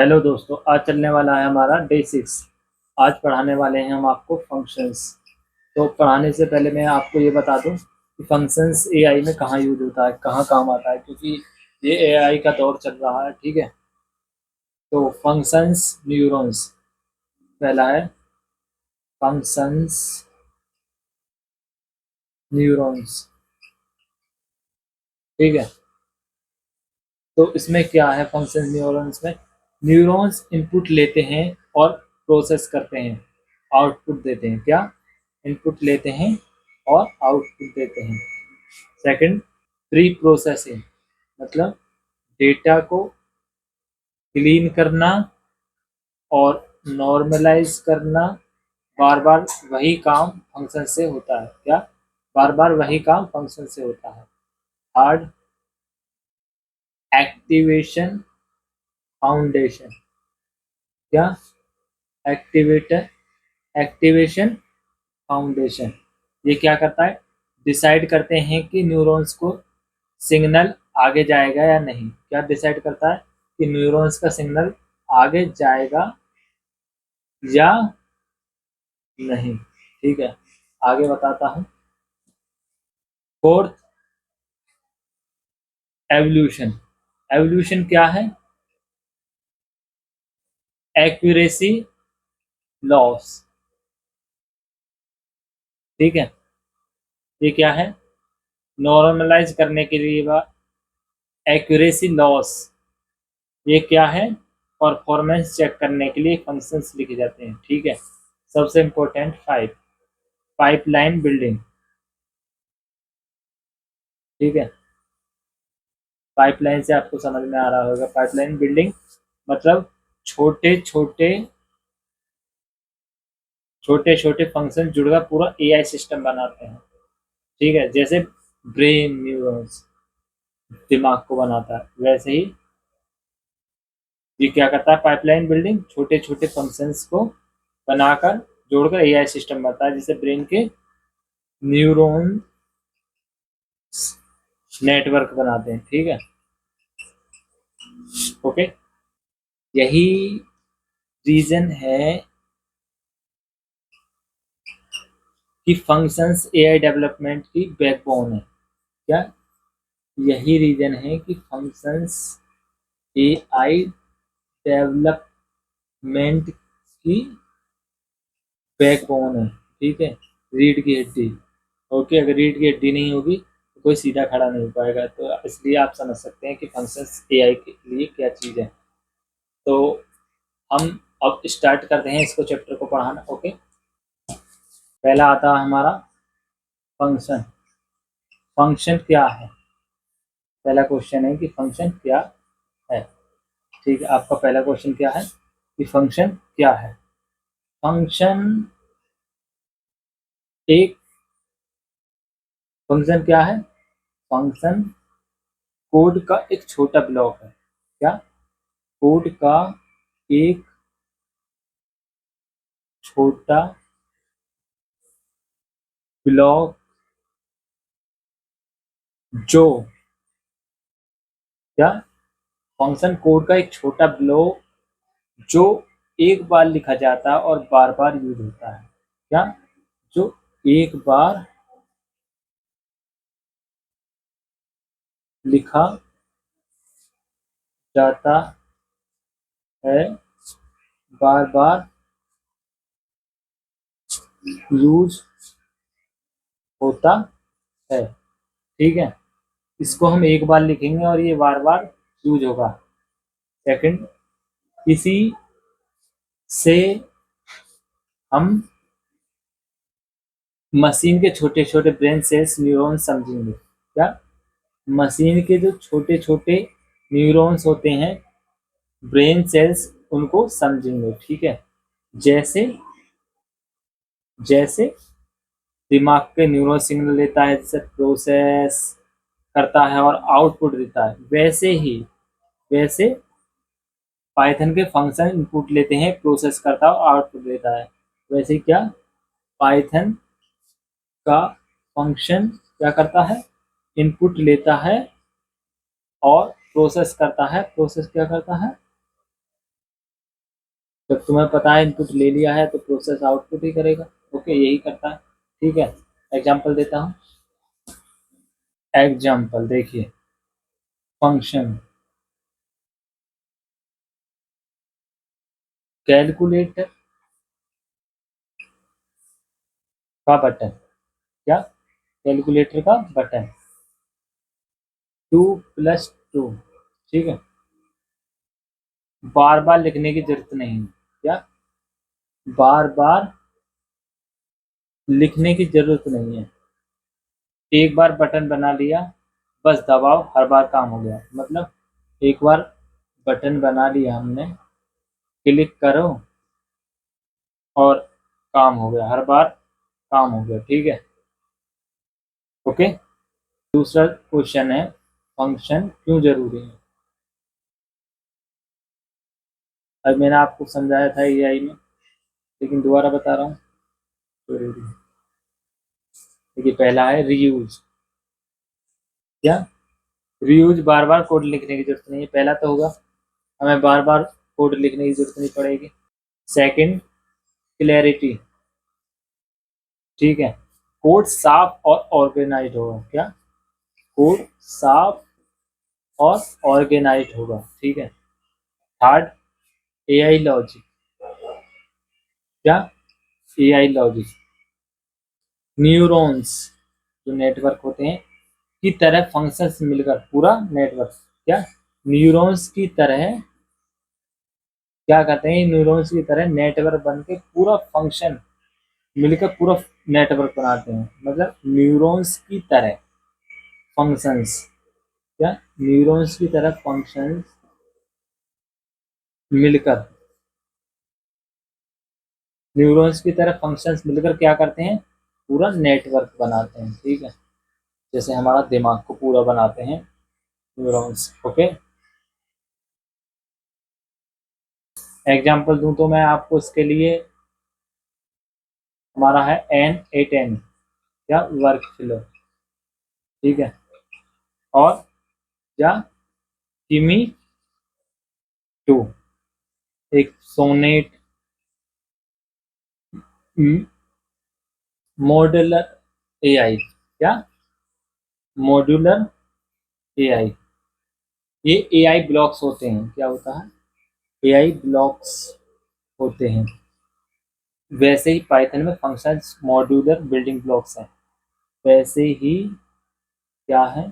Hello दोस्तों, आज चलने वाला है हमारा डे 6। आज पढ़ाने वाले हैं हम आपको फंक्शंस। तो पढ़ाने से पहले मैं आपको ये बता दूं कि फंक्शंस एआई में कहाँ यूज होता है, कहाँ काम आता है, क्योंकि ये एआई का दौर चल रहा है। ठीक है, तो फंक्शंस न्यूरॉन्स पहला है, फंक्शंस न्यूरॉन्स। ठीक है, तो इसमें क्या है, फंक्शंस न्यूरॉन्स में न्यूरॉन्स इनपुट लेते हैं और प्रोसेस करते हैं, आउटपुट देते हैं। क्या इनपुट लेते हैं और आउटपुट देते हैं। सेकंड, प्री प्रोसेसिंग, मतलब डेटा को क्लीन करना और नॉर्मलाइज करना। बार बार वही काम फंक्शन से होता है। क्या बार बार वही काम फंक्शन से होता है। Third, activation foundation. क्या एक्टिवेटर एक्टिवेशन फाउंडेशन, ये क्या करता है, डिसाइड करते हैं कि न्यूरॉन्स को सिग्नल आगे जाएगा या नहीं। क्या डिसाइड करता है कि न्यूरॉन्स का सिग्नल आगे जाएगा या नहीं। ठीक है, आगे बताता हूँ। Fourth, evolution. एवोल्यूशन क्या है, एक्यूरेसी लॉस। ठीक है, ये क्या है, नॉर्मलाइज करने के लिए एक्यूरेसी लॉस। ये क्या है, परफॉर्मेंस चेक करने के लिए फंक्शंस लिखे जाते हैं। ठीक है, सबसे इम्पोर्टेंट फाइव, पाइपलाइन बिल्डिंग। ठीक है, पाइपलाइन से आपको समझ में आ रहा होगा, पाइपलाइन बिल्डिंग मतलब छोटे छोटे छोटे छोटे फंक्शन जुड़कर पूरा एआई सिस्टम बनाते हैं। ठीक है, जैसे ब्रेन न्यूरॉन्स दिमाग को बनाता है, वैसे ही ये क्या करता है, पाइपलाइन बिल्डिंग छोटे छोटे फंक्शंस को बनाकर जोड़कर एआई सिस्टम बनता है, जैसे ब्रेन के न्यूरॉन नेटवर्क बनाते हैं। ठीक है, ओके, यही रीजन है कि फंक्शंस एआई डेवलपमेंट की बैकबोन है। क्या यही रीजन है कि फंक्शंस एआई डेवलपमेंट की बैकबोन है। ठीक है, रीढ़ की हड्डी। ओके, अगर रीढ़ की हड्डी नहीं होगी तो कोई सीधा खड़ा नहीं हो पाएगा। तो इसलिए आप समझ सकते हैं कि फंक्शंस एआई के लिए क्या चीज़ है। तो हम अब स्टार्ट करते हैं इसको, चैप्टर को पढ़ाना। ओके, पहला आता है हमारा फंक्शन। फंक्शन क्या है, पहला क्वेश्चन है कि फंक्शन क्या है। ठीक है, आपका पहला क्वेश्चन क्या है कि फंक्शन क्या है। फंक्शन एक फंक्शन क्या है, फंक्शन कोड का एक छोटा ब्लॉक है। क्या कोड का एक छोटा ब्लॉक जो, क्या फंक्शन कोड का एक छोटा ब्लॉक जो एक बार लिखा जाता है और बार बार यूज होता है। क्या जो एक बार लिखा जाता है, बार बार यूज होता है। ठीक है, इसको हम एक बार लिखेंगे और ये बार बार यूज होगा। सेकंड, इसी से हम मशीन के छोटे छोटे ब्रेन सेल्स न्यूरॉन्स समझेंगे। क्या मशीन के जो छोटे छोटे न्यूरॉन्स होते हैं, ब्रेन सेल्स, उनको समझेंगे। ठीक है, जैसे जैसे दिमाग के न्यूरल सिग्नल लेता है, जैसे प्रोसेस करता है और आउटपुट देता है, वैसे पाइथन के फंक्शन इनपुट लेते हैं, प्रोसेस करता है और आउटपुट देता है। वैसे ही क्या पाइथन का फंक्शन क्या करता है, इनपुट लेता है और प्रोसेस करता है। प्रोसेस क्या करता है, जब तुम्हें पता है इनपुट ले लिया है तो प्रोसेस आउटपुट ही करेगा। ओके, यही करता है। ठीक है, एग्जाम्पल देता हूँ। एग्जाम्पल देखिए, फंक्शन कैलकुलेटर का बटन, क्या कैलकुलेटर का बटन 2+2, ठीक है, बार बार लिखने की जरूरत नहीं है। क्या बार बार लिखने की जरूरत नहीं है, एक बार बटन बना लिया, बस दबाओ, हर बार काम हो गया। मतलब एक बार बटन बना लिया हमने, क्लिक करो और काम हो गया, हर बार काम हो गया। ठीक है, ओके। दूसरा क्वेश्चन है, फंक्शन क्यों जरूरी है। अब मैंने आपको समझाया था एआई में, लेकिन दोबारा बता रहा हूँ, जरूरी है। देखिए, पहला है रीयूज। क्या रीयूज, बार बार कोड लिखने की जरूरत नहीं है, पहला तो होगा, हमें बार बार कोड लिखने की जरूरत नहीं पड़ेगी। सेकंड, क्लैरिटी, ठीक है, कोड साफ और ऑर्गेनाइज होगा। क्या कोड साफ और ऑर्गेनाइज होगा। ठीक है। Third, AI logic. क्या एआई लॉजिक, न्यूरॉन्स जो नेटवर्क होते हैं की तरह फंक्शंस मिलकर पूरा नेटवर्क, क्या न्यूरॉन्स की तरह, क्या कहते हैं, न्यूरॉन्स की तरह नेटवर्क बन के पूरा फंक्शन मिलकर पूरा नेटवर्क बनाते हैं। मतलब न्यूरॉन्स की तरह फंक्शंस, क्या न्यूरॉन्स की तरह फंक्शंस मिलकर, न्यूरॉन्स की तरह फंक्शंस मिलकर क्या करते हैं, पूरा नेटवर्क बनाते हैं। ठीक है, जैसे हमारा दिमाग को पूरा बनाते हैं न्यूरॉन्स। ओके, एग्जाम्पल दूं तो मैं आपको इसके लिए, हमारा है N8N, क्या वर्क फ्लो, ठीक है, और या किमी 2, एक सोनेट, मॉड्यूलर एआई, क्या मॉड्यूलर एआई, ये एआई ब्लॉक्स होते हैं। क्या होता है, एआई ब्लॉक्स होते हैं। वैसे ही पाइथन में फंक्शंस मॉड्यूलर बिल्डिंग ब्लॉक्स हैं, वैसे ही क्या है,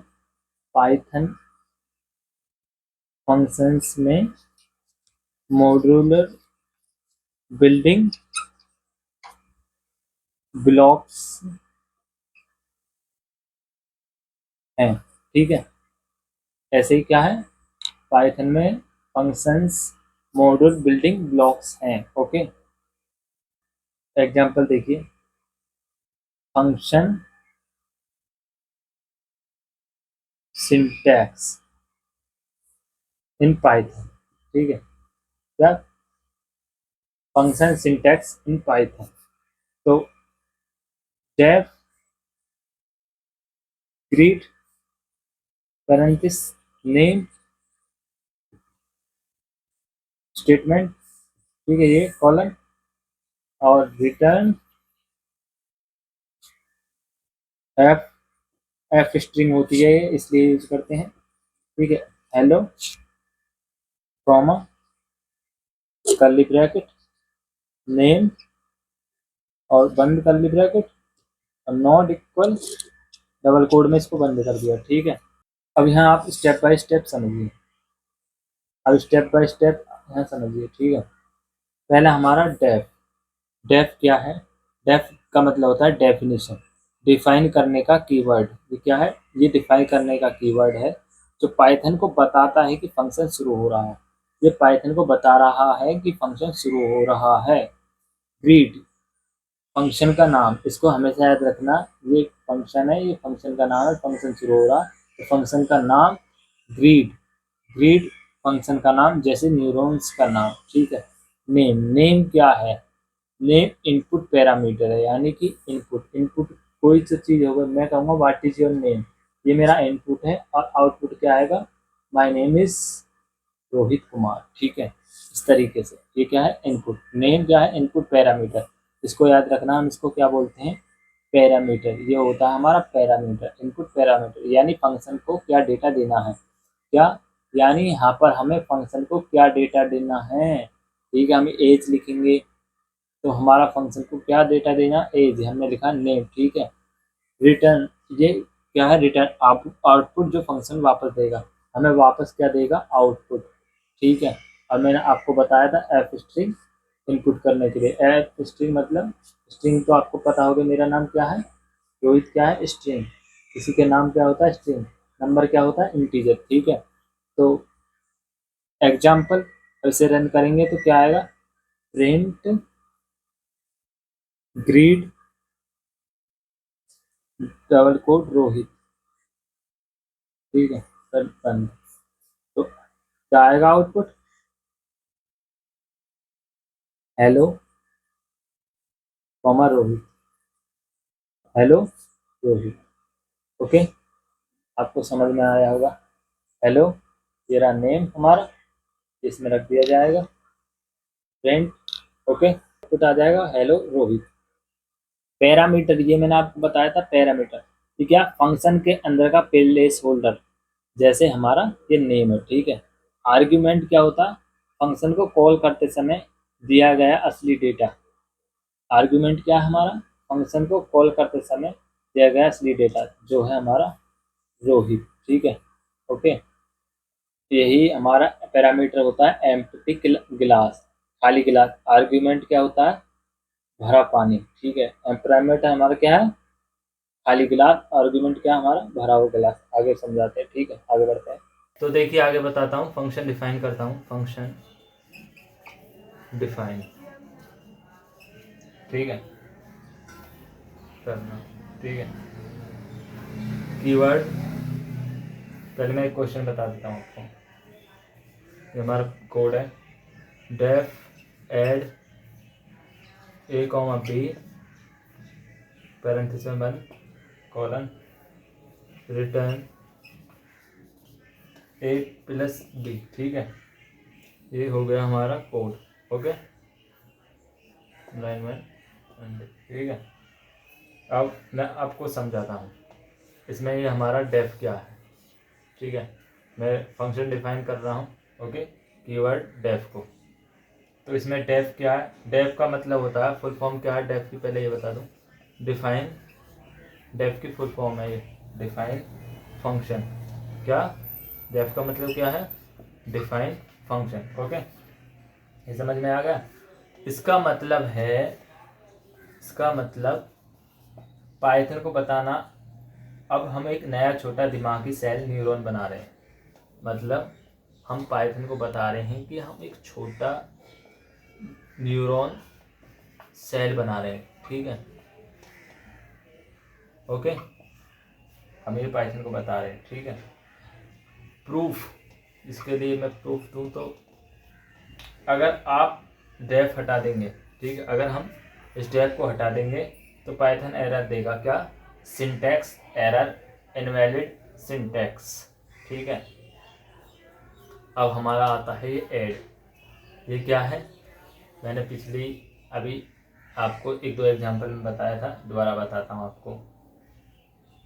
पाइथन फंक्शंस में मॉड्यूलर बिल्डिंग ब्लॉक्स हैं। ठीक है, ऐसे ही क्या है, पाइथन में फंक्शंस मॉड्यूल बिल्डिंग ब्लॉक्स हैं। ओके, एग्जांपल देखिए, फंक्शन सिंटैक्स इन पाइथन, ठीक है, क्या फंक्शन सिंटैक्स इन पाइथन। तो def greet parenthesis name statement, ठीक है, ये कॉलन, और रिटर्न एफ, एफ स्ट्रिंग होती है इसलिए यूज करते हैं। ठीक है, hello comma curly bracket name और बंद कर्ली ब्रैकेट और नॉट इक्वल डबल कोड में इसको बंद कर दिया। ठीक है, अब यहाँ आप स्टेप बाय स्टेप समझिए, अब स्टेप बाय स्टेप यहाँ समझिए। ठीक है, पहला हमारा डेफ, डेफ क्या है, डेफ का मतलब होता है डेफिनेशन, डिफाइन करने का कीवर्ड। ये क्या है, ये डिफाइन करने का कीवर्ड है जो पाइथन को बताता है कि फंक्शन शुरू हो रहा है। ये पाइथन को बता रहा है कि फंक्शन शुरू हो रहा है। ग्रीड, फंक्शन का नाम, इसको हमेशा याद रखना, ये फंक्शन है, ये फंक्शन का नाम है, फंक्शन शुरू हो रहा है तो फंक्शन का नाम ग्रीड, ग्रीड फंक्शन का नाम, जैसे न्यूरॉन्स का नाम। ठीक है, नेम, नेम क्या है, नेम इनपुट पैरामीटर है, यानी कि इनपुट, इनपुट कोई सी चीज होगा, मैं कहूँगा व्हाट इज योर नेम, ये मेरा इनपुट है, और आउटपुट क्या आएगा, my name is Rohit Kumar. ठीक है, इस तरीके से। ये क्या है, इनपुट। नेम क्या है, इनपुट पैरामीटर। इसको याद रखना, हम इसको क्या बोलते हैं, पैरामीटर। ये होता है हमारा पैरामीटर, इनपुट पैरामीटर, यानी फंक्शन को क्या डेटा देना है। क्या, यानी यहाँ पर हमें फंक्शन को क्या डेटा देना है। ठीक है, हम एज लिखेंगे तो हमारा फंक्शन को क्या डेटा देना, एज। हमने लिखा नेम, ठीक है। रिटर्न, ये क्या है, रिटर्न आउटपुट जो फंक्शन वापस देगा, हमें वापस क्या देगा, आउटपुट। ठीक है, और मैंने आपको बताया था एफ स्ट्रिंग इनपुट करने के लिए। एफ स्ट्रिंग मतलब, स्ट्रिंग तो आपको पता होगा, मेरा नाम क्या है, रोहित क्या है, स्ट्रिंग। किसी के नाम क्या होता है, स्ट्रिंग। नंबर क्या होता है, इंटीजर। ठीक है, तो एग्जाम्पल इसे रन करेंगे तो क्या आएगा, print greet double quote Rohit. ठीक है, रन। तो क्या आएगा output, hello comma Rohit, hello Rohit. Okay, आपको समझ में आया होगा। हेलो, ये रहा नेम हमारा, इसमें रख दिया जाएगा प्रिंट। ओके, आउटपुट आ जाएगा हेलो रोहित। पैरामीटर, ये मैंने आपको बताया था पैरामीटर, ठीक है, फंक्शन के अंदर का प्लेस होल्डर। जैसे हमारा ये नेम है, ठीक है। आर्ग्यूमेंट क्या होता है, फंक्शन को कॉल करते समय दिया गया असली डेटा। आर्ग्यूमेंट क्या है हमारा, फंक्शन को कॉल करते समय दिया गया असली डेटा, जो है हमारा रोहित। ठीक है, ओके। यही हमारा पैरामीटर होता है एम्प्टी गिलास, खाली गिलास। आर्ग्यूमेंट क्या होता है, भरा पानी। ठीक है, पैरामीटर हमारा क्या है, खाली गिलास। आर्ग्यूमेंट क्या है हमारा, भरा हुआ गिलास। आगे समझाते हैं, ठीक है, आगे बढ़ते हैं। तो देखिए आगे बताता हूँ, फंक्शन डिफाइन करता हूँ, फंक्शन डिफाइन। ठीक है, करना, ठीक है। कीवर्ड, पहले मैं एक क्वेश्चन बता देता हूँ आपको। ये हमारा कोड है, डेफ एड ए कॉमा बी पैरेंथेसिस में बन कॉलन रिटर्न ए प्लस बी। ठीक है, ये हो गया हमारा कोड। ओके, लाइन में, ठीक है। अब मैं आपको समझाता हूँ, इसमें ये हमारा डेफ क्या है। ठीक है, मैं फंक्शन डिफाइन कर रहा हूँ। ओके, कीवर्ड डेफ को। तो इसमें डेफ क्या है, डेफ का मतलब होता है, फुल फॉर्म क्या है डेफ की, पहले ये बता दूँ। डिफाइन, डेफ की फुल फॉर्म है ये, डिफाइन फंक्शन। क्या, डेफ का मतलब क्या है, डिफाइन फंक्शन। ओके, ये समझ में आ गया। इसका मतलब है, इसका मतलब पाइथन को बताना, अब हम एक नया छोटा दिमागी सेल न्यूरॉन बना रहे हैं। मतलब हम पाइथन को बता रहे हैं कि हम एक छोटा न्यूरॉन सेल बना रहे हैं। ठीक है, ओके, हम ये पाइथन को बता रहे हैं। ठीक है, प्रूफ, इसके लिए मैं प्रूफ दूँ तो, अगर आप डेफ हटा देंगे, ठीक है, अगर हम इस डेफ को हटा देंगे तो पाइथन एरर देगा, क्या, सिंटैक्स एरर, इनवैलिड सिंटैक्स। ठीक है, अब हमारा आता है ये ऐड। ये क्या है, मैंने पिछली, अभी आपको एक दो एग्जांपल में बताया था, दोबारा बताता हूँ आपको।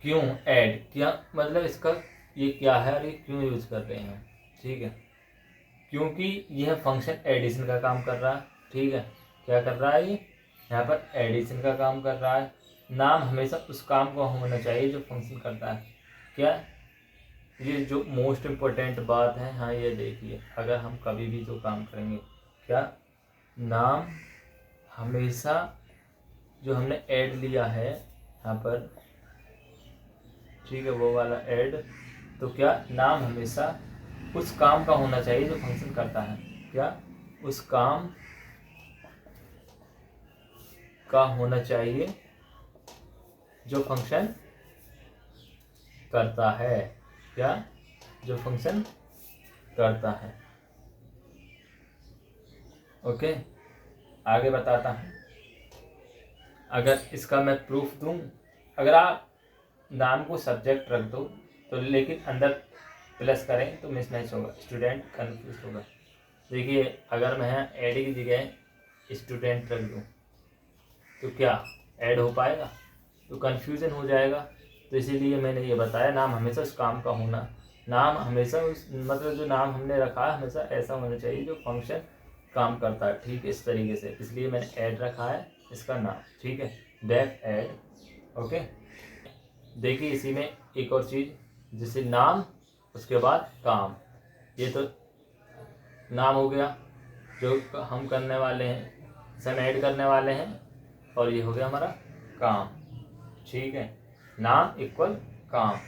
क्यों ऐड, क्या मतलब इसका, ये क्या है और ये क्यों यूज कर रहे हैं। ठीक है, क्योंकि यह फंक्शन एडिशन का काम कर रहा है। ठीक है, क्या कर रहा है ये, यहाँ पर एडिशन का काम कर रहा है। नाम हमेशा उस काम का होना चाहिए जो फंक्शन करता है। क्या, ये जो मोस्ट इम्पोर्टेंट बात है, हाँ ये देखिए, अगर हम कभी भी जो काम करेंगे, क्या, नाम हमेशा, जो हमने ऐड लिया है यहाँ पर, ठीक है, वो वाला ऐड, तो क्या, नाम हमेशा उस काम का होना चाहिए जो फंक्शन करता है। क्या, उस काम का होना चाहिए जो फंक्शन करता है। क्या, जो फंक्शन करता है। ओके, आगे बताता हूँ। अगर इसका मैं प्रूफ दूँ, अगर आप नाम को सब्जेक्ट रख दो तो, लेकिन अंदर प्लस करें तो मिसमैच होगा, स्टूडेंट कन्फ्यूज होगा। देखिए अगर मैं ऐड की जगह स्टूडेंट रख दूँ तो क्या ऐड हो पाएगा? तो कन्फ्यूज़न हो जाएगा। तो इसीलिए मैंने ये बताया नाम हमेशा उस काम का होना, नाम हमेशा उस मतलब जो नाम हमने रखा है हमेशा ऐसा होना चाहिए जो फंक्शन काम करता है, ठीक है, इस तरीके से। इसलिए मैंने ऐड रखा है इसका नाम, ठीक है, डेफ ऐड। ओके, देखिए इसी में एक और चीज़, जैसे नाम उसके बाद काम। ये तो नाम हो गया जो हम करने वाले हैं, इसे हम ऐड करने वाले हैं, और ये हो गया हमारा काम, ठीक है। नाम इक्वल काम।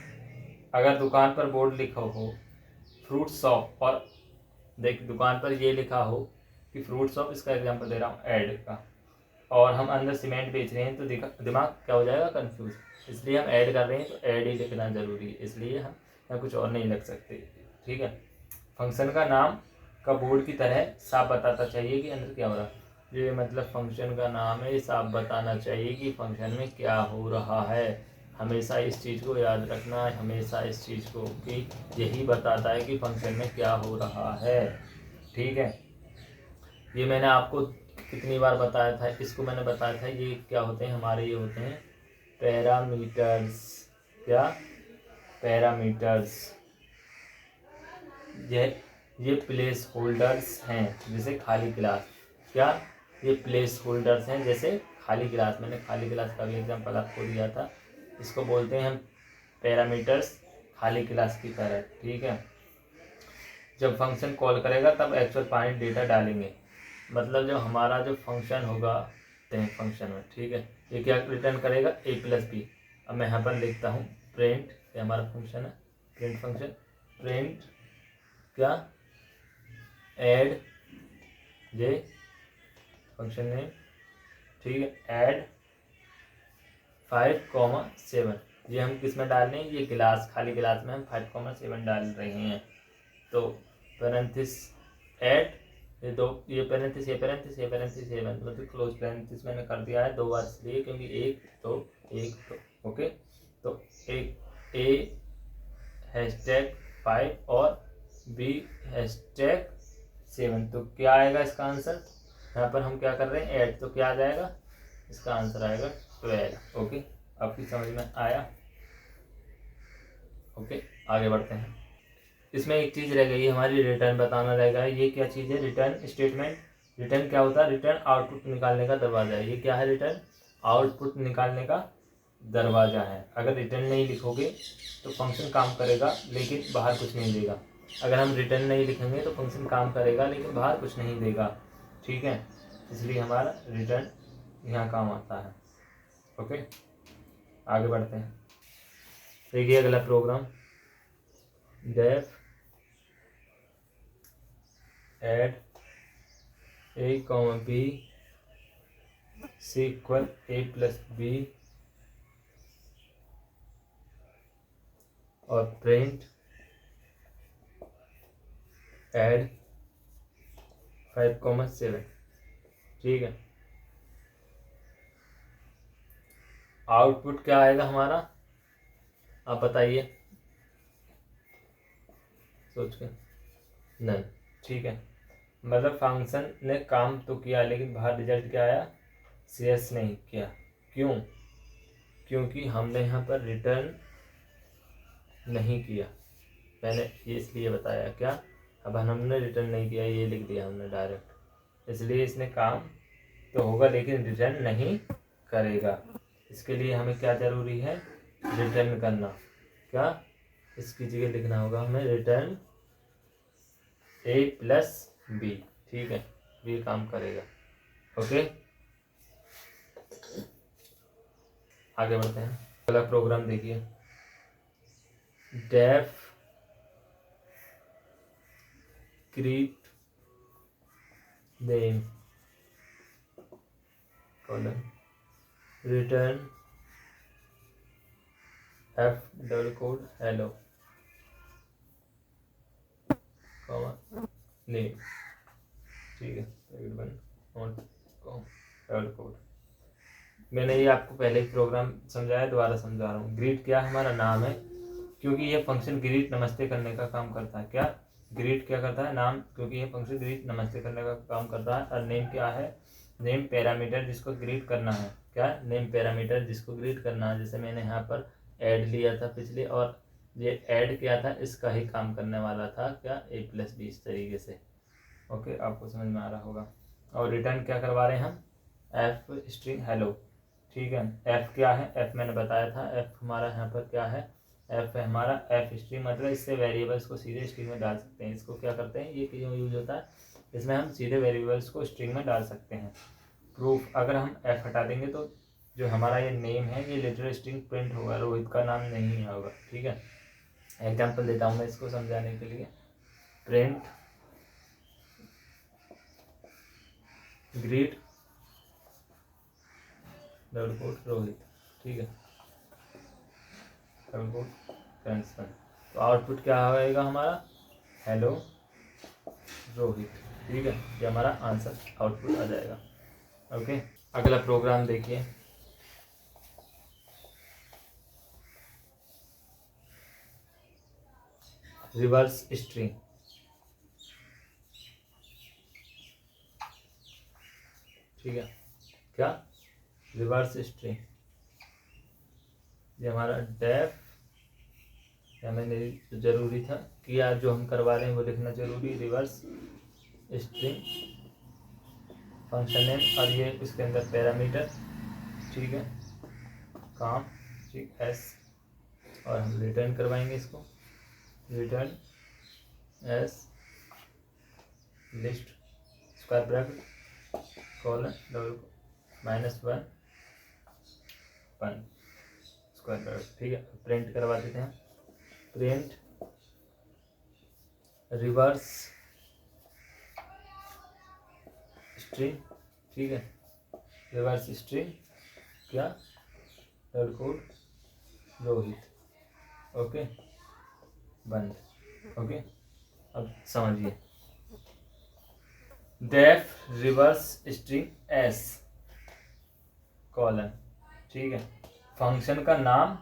अगर दुकान पर बोर्ड लिखा हो फ्रूट शॉप, और देख दुकान पर ये लिखा हो कि फ्रूट शॉप, इसका एग्जांपल दे रहा हूँ ऐड का, और हम अंदर सीमेंट बेच रहे हैं, तो दिमाग क्या हो जाएगा? कंफ्यूज। इसलिए हम ऐड कर रहे हैं तो ऐड ही लिखना ज़रूरी है, इसलिए हम यहाँ कुछ और नहीं लिख सकते, ठीक है। फंक्शन का नाम का बोर्ड की तरह साफ बताता चाहिए कि अंदर क्या हो रहा है। ये मतलब फंक्शन का नाम है, ये साफ बताना चाहिए कि फंक्शन में क्या हो रहा है। हमेशा इस चीज़ को याद रखना है, हमेशा इस चीज़ को, कि यही बताता है कि फंक्शन में क्या हो रहा है, ठीक है। ये मैंने आपको कितनी बार बताया था, इसको मैंने बताया था, ये क्या होते हैं हमारे, ये होते हैं पैरामीटर्स। क्या? पैरामीटर्स। ये प्लेस होल्डर्स हैं, जैसे खाली क्लास। क्या? ये प्लेस होल्डर्स हैं जैसे खाली क्लास। मैंने खाली क्लास का भी एग्जाम्पल आपको दिया था। इसको बोलते हैं हम पैरामीटर्स, खाली क्लास की तरह, ठीक है। जब फंक्शन कॉल करेगा तब एक्चुअल पॉइंट डेटा डालेंगे, मतलब जब हमारा जो फंक्शन होगा फंक्शन में, ठीक है, ये क्या रिटर्न करेगा? ए प्लस बी। अब मैं यहाँ पर लिखता हूँ प्रिंट, ये हमारा फंक्शन है, प्रिंट फंक्शन, प्रिंट क्या? ऐड ये फंक्शन नेम, ठीक है, ऐड 5,7। ये हम किस में डाल रहे हैं? ये क्लास, खाली क्लास में हम 5,7 डाल रहे हैं। तो पैरेंथिस ऐड, ये दो, ये पैरेंथिस, ये पैरेंथिस, ये पैरेंथिस, ये मतलब क्लोज पैरेंथिस मैंने कर दिया है 2 बार, इसलिए क्योंकि एक तो ओके। तो एक ए हैशटैग 5 और बी हैशटैग 7, तो क्या आएगा इसका आंसर? यहाँ पर हम क्या कर रहे हैं? ऐड, तो क्या आ जाएगा? इसका आंसर आएगा 12। ओके, आपकी समझ में आया? ओके, आगे बढ़ते हैं। इसमें एक चीज़ रह गई हमारी, रिटर्न बताना रह गया। ये क्या चीज़ है? Return statement. रिटर्न क्या होता है? रिटर्न आउटपुट निकालने का दरवाजा है। ये क्या है? रिटर्न आउटपुट निकालने का दरवाजा है। अगर रिटर्न नहीं लिखोगे तो फंक्शन काम करेगा लेकिन बाहर कुछ नहीं देगा। अगर हम रिटर्न नहीं लिखेंगे तो फंक्शन काम करेगा लेकिन बाहर कुछ नहीं देगा, ठीक है। इसलिए हमारा रिटर्न यहाँ काम आता है। ओके, आगे बढ़ते हैं। देखिए अगला program, def add a comma b c equal a plus b, और प्रिंट ऐड 5,7, ठीक है। आउटपुट क्या आएगा हमारा? आप बताइए सोच के। नहीं, ठीक है, मतलब फंक्शन ने काम तो किया लेकिन बाहर रिजल्ट क्या आया? CS नहीं किया। क्यों? क्योंकि हमने यहाँ पर रिटर्न नहीं किया। मैंने ये इसलिए बताया, क्या? अब हमने रिटर्न नहीं किया, ये लिख दिया हमने डायरेक्ट, इसलिए इसने काम तो होगा लेकिन रिटर्न नहीं करेगा। इसके लिए हमें क्या ज़रूरी है? रिटर्न करना। क्या? इसकी जगह लिखना होगा हमें रिटर्न ए प्लस बी, ठीक है, ये काम करेगा। ओके, आगे बढ़ते हैं। अगला प्रोग्राम देखिए, def greet name colon return F double quote hello name, ठीक है, डबल कोड। मैंने ये आपको पहले ही प्रोग्राम समझाया, दोबारा समझा रहा हूँ। ग्रीट क्या हमारा नाम है, क्योंकि ये फंक्शन ग्रीट नमस्ते करने का काम करता है। क्या? ग्रीट क्या करता है, नाम, क्योंकि ये फंक्शन ग्रीट नमस्ते करने का काम करता है। और नेम क्या है, नेम पैरामीटर जिसको ग्रीट करना है, क्या, नेम पैरामीटर जिसको ग्रीट करना है। जैसे मैंने यहाँ पर ऐड लिया था पिछले, और ये ऐड किया था, इसका ही काम करने वाला था, क्या, a+b, इस तरीके से। ओके, आपको समझ में आ रहा होगा। और रिटर्न क्या करवा रहे हैं हम, एफ स्ट्रिंग हेलो, ठीक है। एफ क्या है, एफ मैंने बताया था, एफ हमारा यहाँ पर क्या है, एफ है हमारा, एफ स्ट्रिंग मतलब इससे वेरिएबल्स को सीधे स्ट्रिंग में डाल सकते हैं। इसको क्या करते हैं, ये क्यों यूज होता है, इसमें हम सीधे वेरिएबल्स को स्ट्रिंग में डाल सकते हैं। प्रूफ, अगर हम एफ हटा देंगे तो जो हमारा ये नेम है ये लिटरल स्ट्रिंग प्रिंट होगा, रोहित का नाम नहीं होगा, ठीक है। एग्जाम्पल देता हूँ मैं इसको समझाने के लिए। Print greet double quote Rohit, ठीक है, डबल कोट फ्रेंड्स वन। तो आउटपुट क्या आएगा हमारा, हेलो रोहित, ठीक है। ये हमारा आंसर आउटपुट आ जाएगा। ओके, अगला प्रोग्राम देखिए। रिवर्स स्ट्रिंग, ठीक है, क्या, रिवर्स स्ट्रिंग। ये हमारा डेफ, या मैंने जरूरी था कि यार जो हम करवा रहे हैं वो लिखना जरूरी, रिवर्स स्ट्रिंग फंक्शन नेम, और ये उसके अंदर पैरामीटर, ठीक है, काम, ठीक, एस, और हम रिटर्न करवाएंगे इसको, return S list square bracket colon double -1 1 square bracket, ठीक है। प्रिंट करवा देते हैं, प्रिंट रिवर्स स्ट्रिंग, ठीक है, रिवर्स स्ट्रिंग क्या, डबल कोड रोहित, ओके, बंद। ओके, अब समझिए, def reverse string s colon, ठीक है, फंक्शन का नाम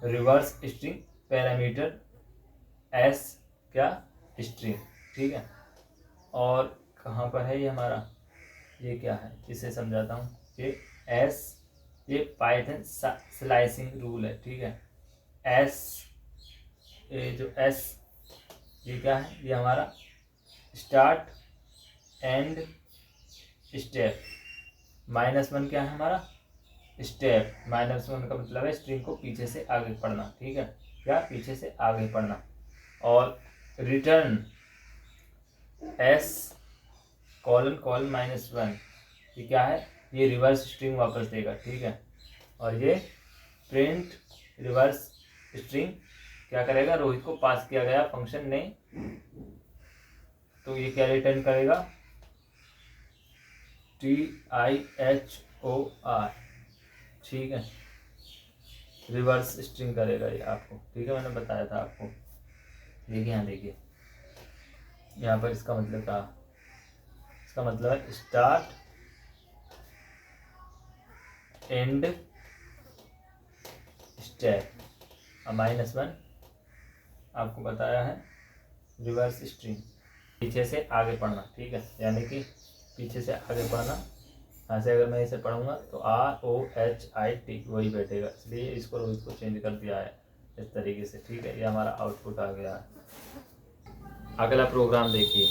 रिवर्स स्ट्रिंग पैरामीटर एस क्या, स्ट्रिंग, ठीक है। और कहाँ पर है ये हमारा, ये क्या है, इसे समझाता हूँ। ये एस, ये पाइथन स्लाइसिंग रूल है, ठीक है। एस, ये जो एस, ये क्या है, ये हमारा स्टार्ट एंड स्टेप, -1 क्या है हमारा, स्टेप, -1 का मतलब है स्ट्रिंग को पीछे से आगे पढ़ना, ठीक है, क्या, पीछे से आगे पढ़ना। और रिटर्न एस कॉलन -1, ये क्या है, ये रिवर्स स्ट्रिंग वापस देगा, ठीक है। और ये प्रिंट रिवर्स स्ट्रिंग क्या करेगा, रोहित को पास किया गया फंक्शन ने, तो ये क्या रिटर्न करेगा, TIHOR, ठीक है, रिवर्स स्ट्रिंग करेगा ये आपको, ठीक है, मैंने बताया था आपको। देखिए यहाँ देखिए, यहाँ पर इसका मतलब क्या, इसका मतलब है स्टार्ट एंड स्टेप, -1 आपको बताया है रिवर्स स्ट्रिंग, पीछे से आगे पढ़ना, ठीक है, यानी कि पीछे से आगे पढ़ना। यहाँ से अगर मैं इसे पढ़ूंगा तो ROHIT वही बैठेगा, इसलिए इसको रोहित को चेंज कर दिया है इस तरीके से, ठीक है। ये हमारा आउटपुट आ गया है। अगला प्रोग्राम देखिए,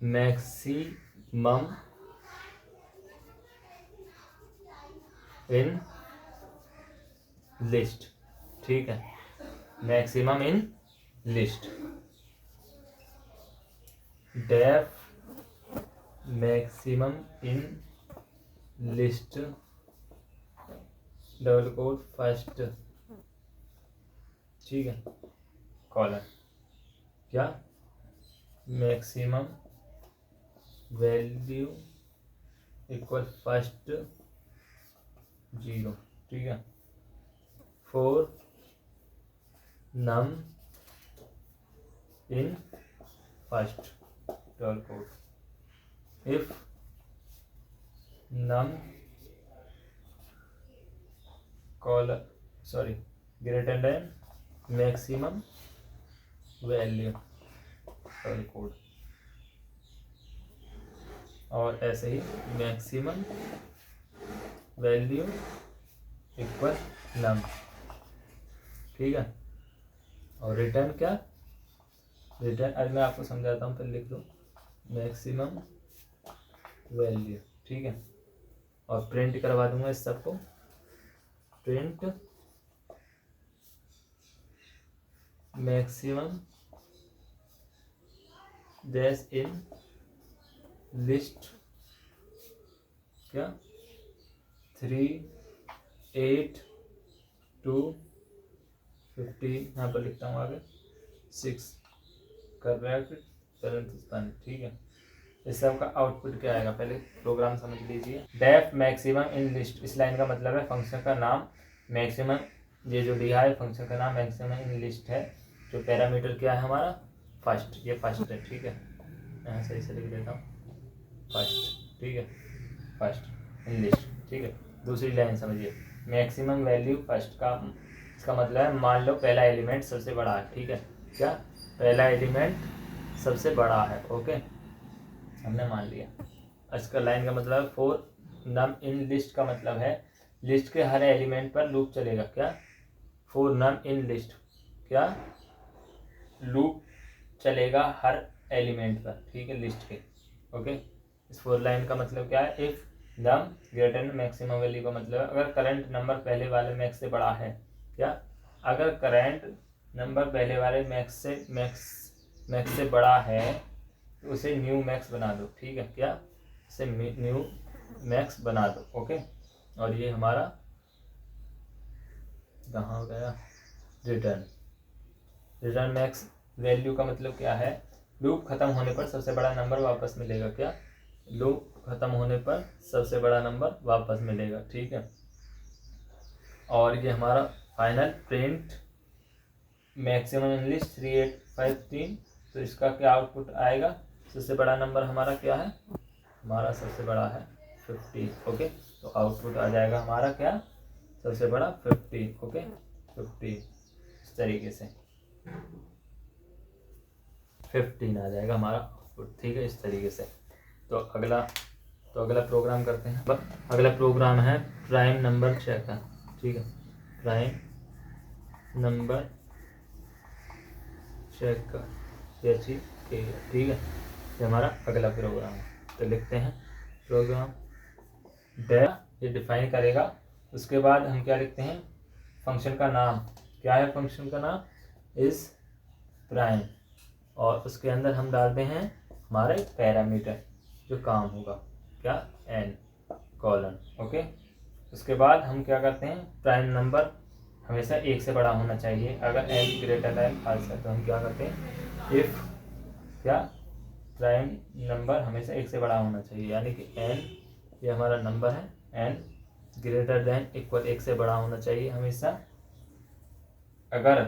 मैक्सिमम इन लिस्ट, ठीक है, maximum in list, def maximum in list double quote first, ठीक है, कॉलन, क्या, मैक्सिमम वैल्यू इक्वल फर्स्ट 0, ठीक है, for num in first double quote, if num collar sorry greater than maximum value sorry quote, और ऐसे ही maximum value equal num, ठीक है। और रिटर्न क्या, रिटर्न आज मैं आपको समझाता हूँ, फिर लिख दो मैक्सिमम वैल्यू, ठीक है। और प्रिंट करवा दूंगा इस सबको, print maximum dash in list क्या 3, 8, 2, 15, यहाँ पर लिखता हूँ आगे 6 करेक्ट पैरेंथेसिस, ठीक है। इस सब का आउटपुट क्या आएगा, पहले प्रोग्राम समझ लीजिए। डेफ मैक्सिमम इन लिस्ट, इस लाइन का मतलब है फंक्शन का नाम मैक्सिमम, ये जो दिया है फंक्शन का नाम मैक्सिमम इन लिस्ट है। जो पैरामीटर क्या है हमारा फर्स्ट, ये फर्स्ट है, ठीक है। यहाँ सही से लिख देता हूँ फर्स्ट, ठीक है, फर्स्ट इन लिस्ट, ठीक है। दूसरी लाइन समझिए, मैक्सिमम वैल्यू फर्स्ट का, इसका मतलब है मान लो पहला एलिमेंट सबसे बड़ा है, ठीक है। क्या पहला एलिमेंट सबसे बड़ा है, ओके, हमने मान लिया। इसका लाइन का मतलब फॉर नम इन लिस्ट का मतलब है लिस्ट के हर एलिमेंट पर लूप चलेगा, क्या फॉर नम इन लिस्ट, क्या लूप चलेगा हर एलिमेंट पर, ठीक है, लिस्ट के, ओके। इस फोर लाइन का मतलब क्या है, if num greater than maximum value का मतलब है अगर करंट नंबर पहले वाले मैक्स से बड़ा है, क्या अगर करंट नंबर पहले वाले मैक्स से बड़ा है तो उसे न्यू मैक्स बना दो, ठीक है, क्या इसे न्यू मैक्स बना दो, ओके। और ये हमारा कहाँ हो गया, रिटर्न मैक्स वैल्यू का मतलब क्या है, लूप खत्म होने पर सबसे बड़ा नंबर वापस मिलेगा, क्या लूप खत्म होने पर सबसे बड़ा नंबर वापस मिलेगा, ठीक है। और ये हमारा final print maximum in list 3, 8, 5, 3, तो इसका क्या आउटपुट आएगा, सबसे बड़ा नंबर हमारा क्या है, हमारा सबसे बड़ा है 50, ओके। तो आउटपुट आ जाएगा हमारा क्या, सबसे बड़ा 50, ओके 50, इस तरीके से 15 आ जाएगा हमारा आउटपुट, ठीक है, इस तरीके से। तो अगला प्रोग्राम करते हैं। अगला प्रोग्राम है प्राइम नंबर चेक का, ठीक है, प्राइम नंबर चेक का, ठीक है, ये हमारा अगला प्रोग्राम है। तो लिखते हैं प्रोग्राम ये डिफाइन करेगा, उसके बाद हम क्या लिखते हैं, फंक्शन का नाम क्या है, फंक्शन का नाम इज प्राइम, और उसके अंदर हम डालते हैं हमारे पैरामीटर जो काम होगा, क्या n कॉलन, ओके। उसके बाद हम क्या करते हैं, प्राइम नंबर हमेशा 1 से बड़ा होना चाहिए, अगर n ग्रेटर देन फाल्स है तो हम क्या करते हैं, इफ क्या प्राइम नंबर हमेशा 1 से बड़ा होना चाहिए, यानी कि n ये हमारा नंबर है, n ग्रेटर देन इक्वल 1 से बड़ा होना चाहिए हमेशा, अगर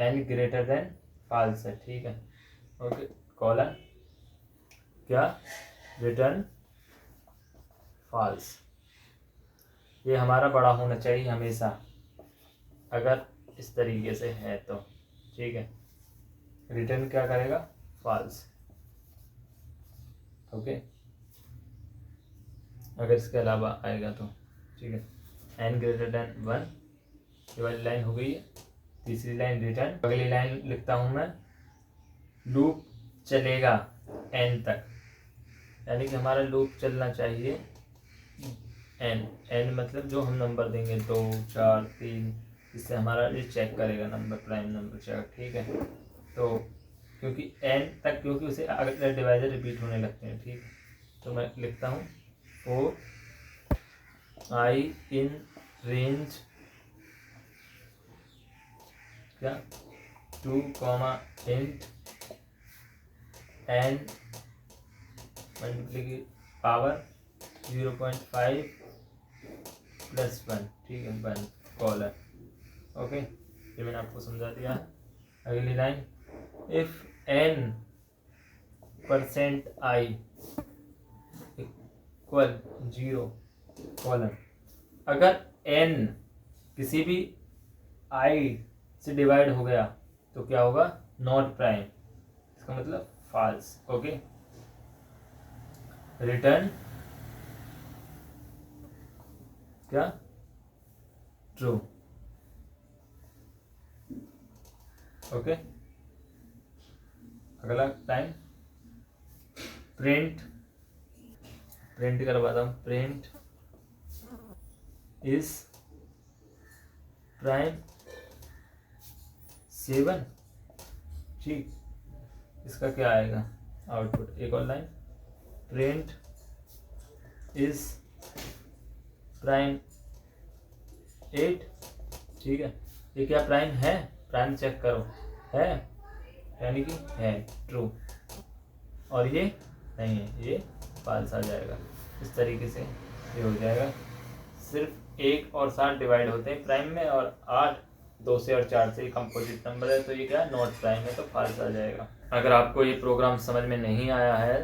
n ग्रेटर देन फाल्स है, ठीक है, ओके, कॉलन क्या रिटर्न फाल्स, ये हमारा बड़ा होना चाहिए हमेशा, अगर इस तरीके से है तो, ठीक है, रिटर्न क्या करेगा फाल्स, ओके, अगर इसके अलावा आएगा तो, ठीक है। n ग्रेटर देन 1, ये वाली लाइन हो गई है। तीसरी लाइन रिटर्न, अगली लाइन लिखता हूं मैं, लूप चलेगा n तक, यानी कि हमारा लूप चलना चाहिए n मतलब जो हम नंबर देंगे 2, 4, 3, इससे हमारा ये चेक करेगा नंबर, प्राइम नंबर चेक, ठीक है। तो क्योंकि n तक, क्योंकि उसे अगर डिवाइजर रिपीट होने लगते हैं, ठीक, तो मैं लिखता हूँ फॉर i इन रेंज क्या 2, int n मल्टीप्लाई पावर 0.5 + 1, ठीक है, 1 कॉलर, ओके, ये मैंने आपको समझा दिया है। अगली line, if n %i equal 0 colon, अगर n किसी भी i से डिवाइड हो गया तो क्या होगा, नॉट प्राइम, इसका मतलब फॉल्स। ओके, रिटर्न क्या, ट्रू। ओके, अगला टाइम प्रिंट, प्रिंट करवाता हूँ, प्रिंट इज प्राइम 7, ठीक, इसका क्या आएगा आउटपुट। एक और लाइन, प्रिंट इज प्राइम 8, ठीक है, ये क्या प्राइम है, प्राइम चेक करो, है, यानी कि है, ट्रू, और ये नहीं है, ये फॉल्स आ जाएगा। इस तरीके से ये हो जाएगा। सिर्फ 1 और 7 डिवाइड होते हैं प्राइम में, और 8 2 से और 4 से कंपोजिट नंबर है, तो ये क्या नॉट प्राइम है, तो फॉल्स आ जाएगा। अगर आपको ये प्रोग्राम समझ में नहीं आया है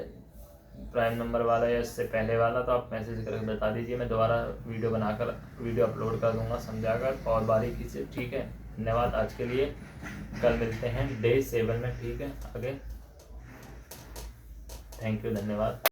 प्राइम नंबर वाला या इससे पहले वाला, तो आप मैसेज करके बता दीजिए, मैं दोबारा वीडियो अपलोड कर दूंगा समझाकर और बारीकी से, ठीक है। धन्यवाद आज के लिए, कल मिलते हैं डे 7 में, ठीक है, आगे। थैंक यू, धन्यवाद।